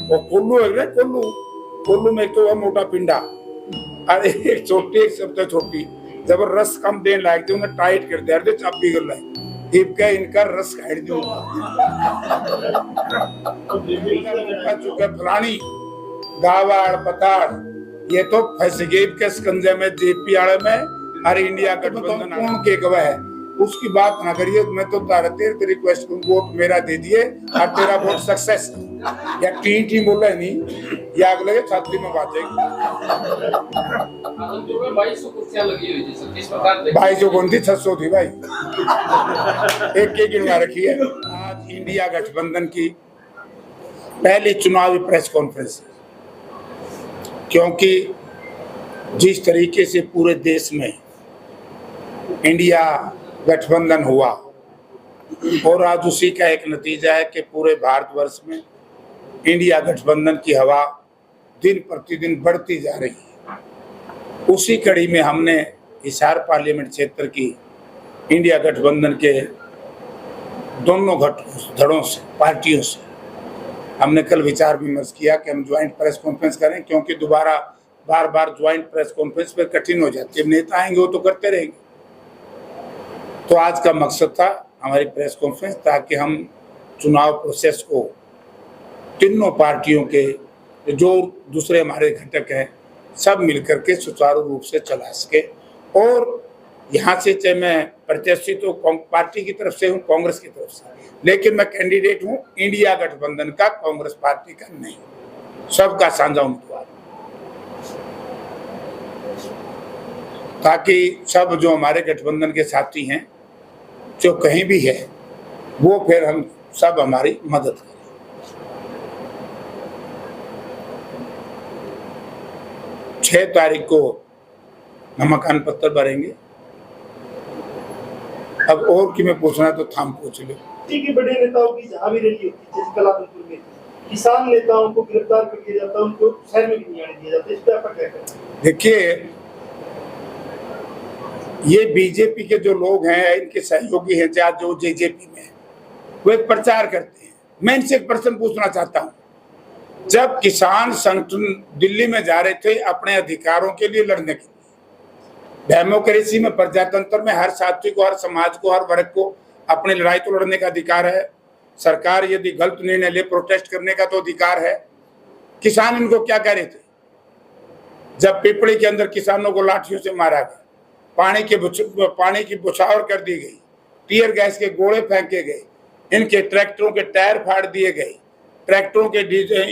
वो कोल्लू है ना, कोल्लू कोल्लू में तो है मोटा पिंडा, अरे एक छोटी एक सबसे छोटी जब रस कम देने लायक थे उन्हें टाइट कर दिया, अरे चाप बिगड़ रहा है इनका रस खाड़ दो चुका फलानी गावाड़ पताड़, ये तो फंस गई के स्कंजे में जेपी आड़े में। अरे इंडिया गठबंधन कौन के गवाह है उसकी बात ना करिए, मैं तो तेरी रिक्वेस्ट वोट मेरा दे दिए और तेरा वोट सक्सेस। या टी बोला नहीं या अगले छात्री में बात जाएगी। 2200 कौन थी, 600 थी भाई, एक गिनवा रखी है। आज इंडिया गठबंधन की पहली चुनावी प्रेस कॉन्फ्रेंस, क्योंकि जिस तरीके से पूरे देश में इंडिया गठबंधन हुआ और आज उसी का एक नतीजा है कि पूरे भारतवर्ष में इंडिया गठबंधन की हवा दिन प्रतिदिन बढ़ती जा रही है। उसी कड़ी में हमने हिसार पार्लियामेंट क्षेत्र की इंडिया गठबंधन के दोनों धड़ों से पार्टियों से हमने कल विचार विमर्श किया कि हम ज्वाइंट प्रेस कॉन्फ्रेंस करें, क्योंकि दोबारा बार बार ज्वाइंट प्रेस कॉन्फ्रेंस पे कठिन हो जाती है, नेता आएंगे वो तो करते रहेंगे। तो आज का मकसद था हमारी प्रेस कॉन्फ्रेंस, ताकि हम चुनाव प्रोसेस को तीनों पार्टियों के जो दूसरे हमारे घटक हैं सब मिलकर के सुचारू रूप से चला सके। और यहाँ से चाहे मैं प्रत्याशी तो पार्टी की तरफ से हूँ, कांग्रेस की तरफ से, लेकिन मैं कैंडिडेट हूँ इंडिया गठबंधन का, कांग्रेस पार्टी का नहीं, सबका साझा उम्मीदवार, ताकि सब जो हमारे गठबंधन के साथी हैं जो कहीं भी है वो फिर हम सब हमारी मदद करें। 6 तारीख को नामांकन पत्र भरेंगे। अब और कि मैं पूछना तो थाम पूछ लो। के बड़े नेताओं की जहां भी रैली होती है कलापुर में किसान नेताओं को गिरफ्तार कर दिया जाता है, उनको शहर में नहीं आने दिया जाता, इस पर आप क्या कहें? देखिए, ये बीजेपी के जो लोग हैं इनके सहयोगी हैं जो जेजेपी में वो एक प्रचार करते हैं। मैं इनसे एक प्रश्न पूछना चाहता हूँ, जब किसान संगठन दिल्ली में जा रहे थे अपने अधिकारों के लिए लड़ने के लिए, डेमोक्रेसी में प्रजातंत्र में हर साथी को, हर समाज को, हर वर्ग को अपनी लड़ाई तो लड़ने का अधिकार है। सरकार यदि गलत निर्णय ले प्रोटेस्ट करने का तो अधिकार है। किसान इनको क्या कह रहे थे जब पिपड़ी के अंदर किसानों को लाठियों से मारा गया, पानी की बौछार कर दी गई, टीयर गैस के गोले फेंके गए, इनके ट्रैक्टरों के टायर फाड़ दिए गए, ट्रैक्टरों के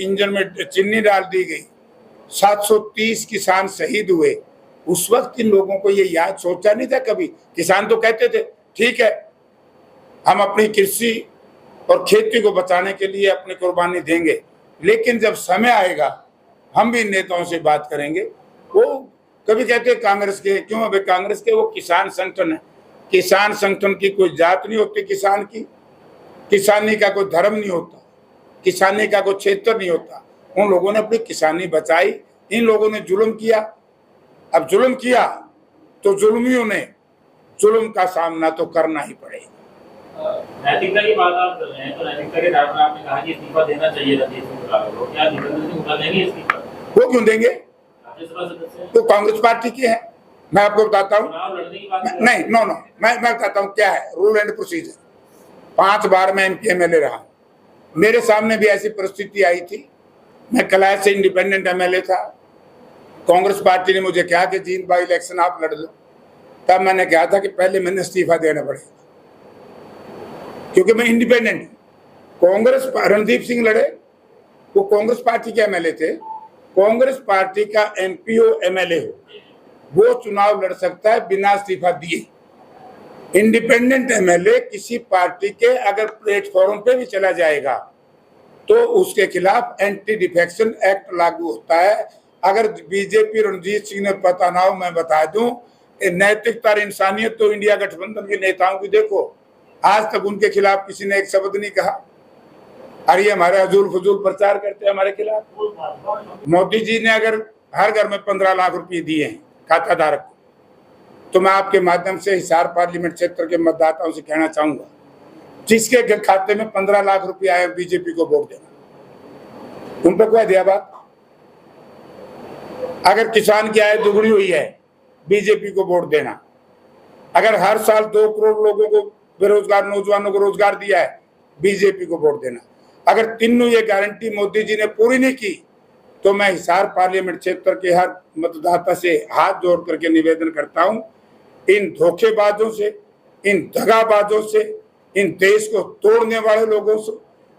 इंजन में चीनी डाल दी गई, 730 किसान शहीद हुए। उस वक्त इन लोगों को ये याद सोचा नहीं था कभी। किसान तो कहते थे ठीक है हम अपनी कृषि और खेती को बचाने के लिए अपनी कुर्बानी देंगे, लेकिन जब समय आएगा हम भी नेताओं से बात करेंगे। वो कभी कहते कांग्रेस के, क्यों अभी कांग्रेस के, वो किसान संगठन है। किसान संगठन की कोई जात नहीं होती, किसान की, किसानी का कोई धर्म नहीं होता, किसानी का कोई क्षेत्र नहीं होता। उन लोगों ने अपनी किसानी बचाई, इन लोगों ने जुल्म किया। अब जुल्म किया तो जुल्मियों ने जुल्म का सामना तो करना ही पड़ेगा। नैतिकता की बात आप कर रहे हैं, तो नैतिकता के आधार पर आपने कहा कि इस्तीफा देना चाहिए रणजीत सिंह को, क्या जितेंद्र सिंह उठा देंगे इस्तीफा? वो क्यों देंगे, तो कांग्रेस पार्टी के हैं। मैं आपको बताता हूँ, नहीं नो मैं बताता हूँ क्या है रूल एंड प्रोसीजर। 5 बार मैं MP MLA रहा, मेरे सामने भी ऐसी परिस्थिति आई थी। मैं कलाश से इंडिपेंडेंट MLA था, कांग्रेस पार्टी ने मुझे कहा कि जींद बाई इलेक्शन आप लड़ लो। तब मैंने कहा था कि पहले मैंने इस्तीफा देना पड़ेगा, क्योंकि मैं इंडिपेंडेंट हूँ। कांग्रेस रणदीप सिंह लड़े, वो कांग्रेस पार्टी के MLA थे। कांग्रेस पार्टी का MP हो MLA हो, वो चुनाव लड़ सकता है बिना इस्तीफा दिए। इंडिपेंडेंट MLA किसी पार्टी के अगर प्लेटफॉर्म पे भी चला जाएगा तो उसके खिलाफ एंटी डिफेक्शन एक्ट लागू होता है। अगर बीजेपी रणजीत सिंह ने पता ना हो, मैं बता दूं, नैतिकता और इंसानियत तो इंडिया गठबंधन के नेताओं की देखो, आज तक उनके खिलाफ किसी ने एक शब्द नहीं कहा। अरे हमारे हजूल फजूल प्रचार करते हैं हमारे खिलाफ। मोदी जी ने अगर हर घर में 15 लाख रुपए दिए हैं खाता धारक को, तो मैं आपके माध्यम से हिसार पार्लियामेंट क्षेत्र के मतदाताओं से कहना चाहूंगा, जिसके खाते में 15 लाख रुपए आए बीजेपी को वोट देना। उन पर कोई दिया बात? अगर किसान की आय दुगनी हुई है, बीजेपी को वोट देना। अगर हर साल 2 करोड़ लोगों को बेरोजगार नौजवानों को रोजगार दिया है, बीजेपी को वोट देना। अगर तीनों ये गारंटी मोदी जी ने पूरी नहीं की, तो मैं हिसार पार्लियामेंट क्षेत्र के हर मतदाता से हाथ जोड़ करके निवेदन करता हूं, इन धोखेबाजों से, इन दगाबाजों से, इन देश को तोड़ने वाले लोगों से,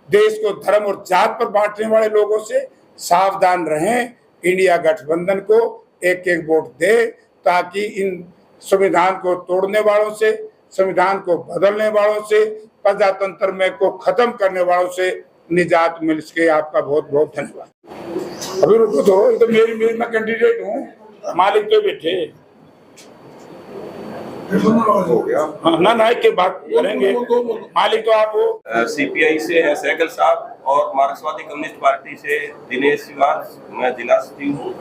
देश को धर्म और जात पर बांटने वाले लोगों से सावधान रहें। इंडिया गठबंधन को एक एक वोट दे, ताकि इन संविधान को तोड़ने वालों से, संविधान को बदलने वालों से, प्रजातंत्र में को खत्म करने वालों से निजात मिल सके। आपका बहुत बहुत धन्यवाद। अभी रुको तो, ये तो मेरी मैं कैंडिडेट हूँ, मालिक तो बैठे हो गया ना के बात करेंगे, मालिक तो आप हो। सीपीआई से है सहगल साहब और मार्क्सवादी कम्युनिस्ट पार्टी से दिनेश श्रीवास, मैं जिला सचिव हूँ,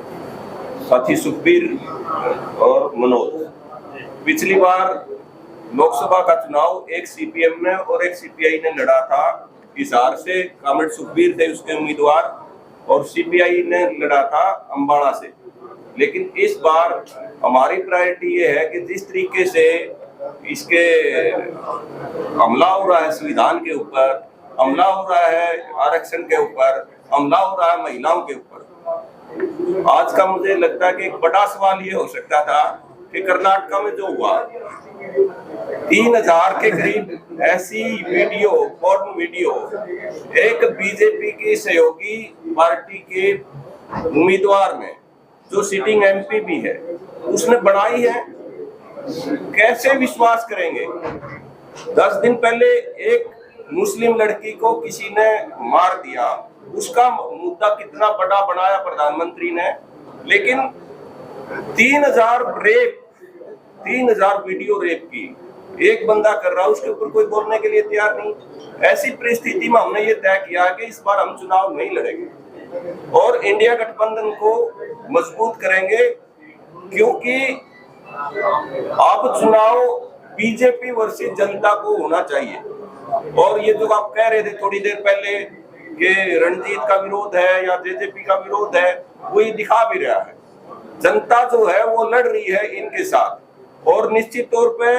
साथी सुखबीर और मनोज। पिछली बार लोकसभा का चुनाव एक सीपीएम ने और एक सीपीआई ने लड़ा था। हिसार से कामरेड सुखबीर थे उसके उम्मीदवार और सीपीआई ने लड़ा था अम्बाड़ा से। लेकिन इस बार हमारी प्रायोरिटी ये है कि जिस तरीके से इसके हमला हो रहा है संविधान के ऊपर, हमला हो रहा है आरक्षण के ऊपर, हमला हो रहा है महिलाओं के ऊपर, आज का मुझे लगता है कि एक बड़ा सवाल ये हो सकता था कि कर्नाटक में जो हुआ 3000 के करीब ऐसी वीडियो, पोर्न वीडियो एक बीजेपी की सहयोगी पार्टी के उम्मीदवार ने, जो सिटिंग एमपी भी है, उसने बनाई है। कैसे विश्वास करेंगे? 10 दिन पहले एक मुस्लिम लड़की को किसी ने मार दिया, उसका मुद्दा कितना बड़ा बनाया प्रधानमंत्री ने, लेकिन 3000 वीडियो रेप की एक बंदा कर रहा है, उसके ऊपर कोई बोलने के लिए तैयार नहीं। ऐसी परिस्थिति में हमने ये तय किया कि इस बार हम चुनाव नहीं लड़ेंगे और इंडिया गठबंधन को मजबूत करेंगे, क्योंकि अब चुनाव बीजेपी वर्सेस जनता को होना चाहिए। और ये जो आप कह रहे थे थोड़ी देर पहले कि रणजीत का विरोध है या जेजेपी का विरोध है, वो ये दिखा भी रहा है। जनता जो है वो लड़ रही है इनके साथ और निश्चित तौर पे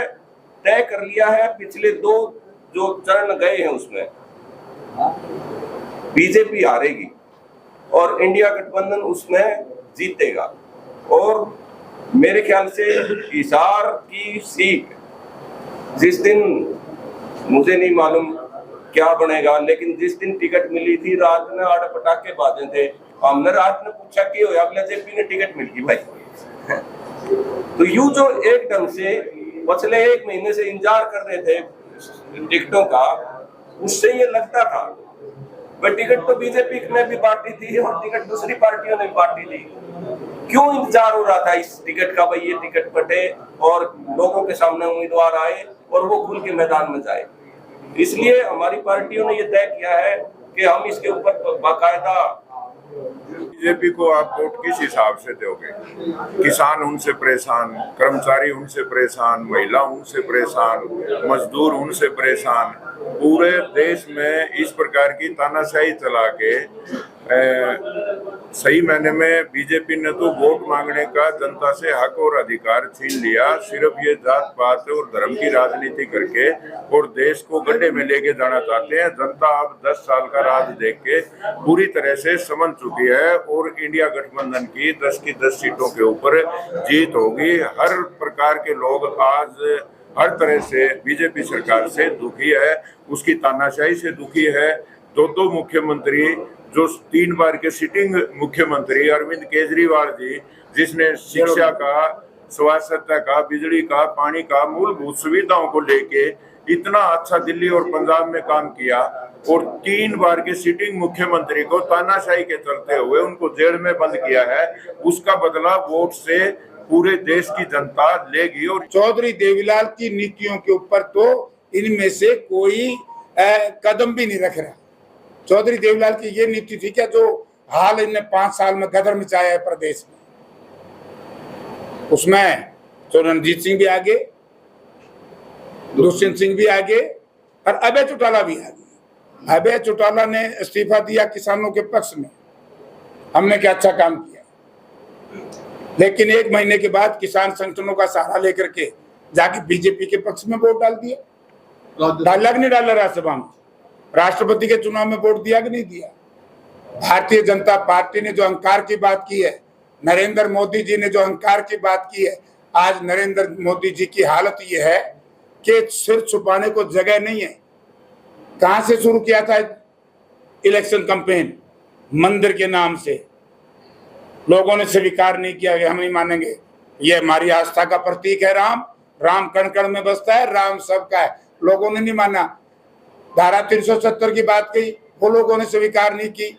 तय कर लिया है। पिछले 2 जो चरण गए हैं उसमें बीजेपी हारेगी और इंडिया गठबंधन उसमें जीतेगा। और मेरे ख्याल से हिसार की सीट जिस दिन, मुझे नहीं मालूम क्या बनेगा, लेकिन जिस दिन टिकट मिली थी रात में आड़ पटाखे बाजे थे। हमने रात में पूछा कि हो जेपी ने टिकट मिल गई भाई। तो यूं जो एक ढंग से पिछले 1 महीने से इंतजार कर रहे थे टिकटों का, उससे ये लगता था भाई टिकट तो बीजेपी ने भी बांटी थी और टिकट दूसरी पार्टियों ने भी बांटी थी। क्यों इंतजार हो रहा था इस टिकट का, भाई ये टिकट बटे और लोगों के सामने उम्मीदवार आए और वो खुल के मैदान में जाए। इसलिए हमारी पार्टियों ने ये तय किया है कि हम इसके ऊपर बाकायदा। बीजेपी को आप वोट किस हिसाब से दोगे? किसान उनसे परेशान, कर्मचारी उनसे परेशान, महिला उनसे परेशान, मजदूर उनसे परेशान। पूरे देश में इस प्रकार की तानाशाही चला के सही मायने में बीजेपी ने तो वोट मांगने का जनता से हक और अधिकार छीन लिया। सिर्फ ये जात पात और धर्म की राजनीति करके और देश को गड्ढे में लेके जाना चाहते हैं। जनता अब 10 साल का राज देख के पूरी तरह से समझ चुकी है और इंडिया गठबंधन की 10 की 10 सीटों के ऊपर जीत होगी। हर प्रकार के लोग आज हर तरह से बीजेपी सरकार से दुखी है, उसकी तानाशाही से दुखी है। 2 मुख्यमंत्री, जो 3 बार के सिटिंग मुख्यमंत्री अरविंद केजरीवाल जी, जिसने शिक्षा का, स्वास्थ्य का, बिजली का, पानी का, मूलभूत सुविधाओं को लेके इतना अच्छा दिल्ली और पंजाब में काम किया और 3 बार के सिटिंग मुख्यमंत्री को तानाशाही के चलते हुए उनको जेल में बंद किया है, उसका बदला वोट से पूरे देश की जनता लेगी। और चौधरी देवीलाल की नीतियों के ऊपर तो इनमें से कोई कदम भी नहीं रख रहा। चौधरी देवीलाल की ये नीति थी क्या जो हाल इनने 5 साल में गदर मचाया है प्रदेश में, उसमें तो रणजीत सिंह भी आगे, दुष्यंत सिंह भी आगे और अभय चौटाला भी आगे। अभय चौटाला ने इस्तीफा दिया किसानों के पक्ष में हमने क्या अच्छा काम किया। लेकिन 1 महीने के बाद किसान संगठनों का सहारा लेकर के जाके बीजेपी के पक्ष में वोट डाल दिया। डाला कि नहीं डाला? राज्यसभा में, राष्ट्रपति के चुनाव में वोट दिया कि नहीं दिया? भारतीय जनता पार्टी ने जो अहंकार की बात की है, नरेंद्र मोदी जी ने जो अहंकार की बात की है, आज नरेंद्र मोदी जी की हालत ये है कि सिर छुपाने को जगह नहीं है। कहां से शुरू किया था इलेक्शन कैंपेन? मंदिर के नाम से। लोगों ने स्वीकार नहीं किया कि हम नहीं मानेंगे, ये हमारी आस्था का प्रतीक है। राम कण कण में बसता है, राम सबका है। लोगों ने नहीं माना। धारा 370 की बात कही, वो लोगों ने स्वीकार नहीं की।